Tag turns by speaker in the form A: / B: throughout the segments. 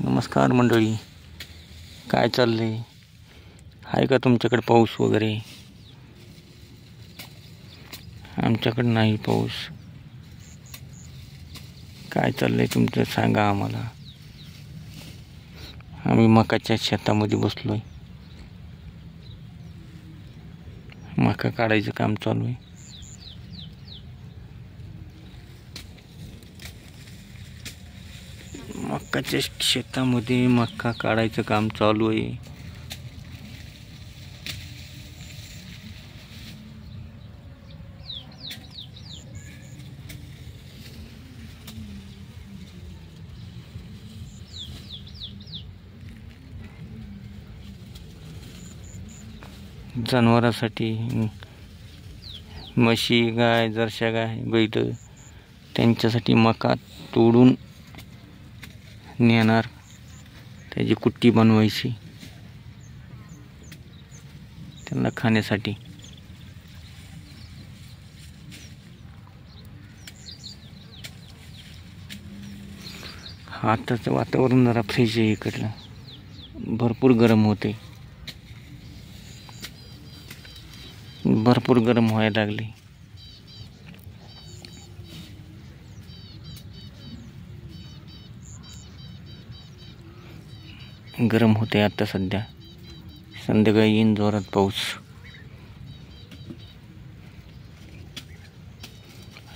A: नमस्कार मंडळी, काय चाललंय? आहे का तुमच्याकडे पाऊस वगैरे? आमच्याकडे नाही पाऊस. काय चाललंय तुमचं सांगा आम्हाला. आम्ही मकाच्या शेतामध्ये बसलोय. मका काढायचं काम चालू आहे. मकाच्या शेतामध्ये मका काढायचं काम चालू आहे. जनावरांसाठी म्हशी, गाय, जर्शा गाय, बैल त्यांच्यासाठी मका तोडून नेणार, त्याची कुट्टी बनवायची त्यांना खाण्यासाठी. आताचं वातावरण जरा फ्रेश आहे. इकडलं भरपूर गरम होते, भरपूर गरम व्हायला लागले. गरम होते आता सध्या. संध्याकाळी येईन जोरात पाऊस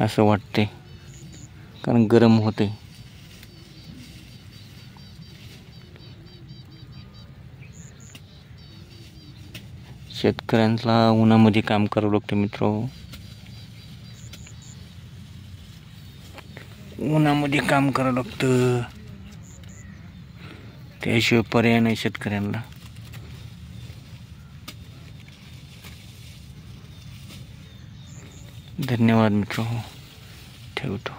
A: असं वाटते, कारण गरम होते. शेतकऱ्यांना उन्हामध्ये काम करावं लागतं मित्रांनो. उन्हामध्ये काम करावं लागतं, त्याशिवाय पर्याय नाही शेतकऱ्यांना. धन्यवाद मित्रांनो, ठेवतो.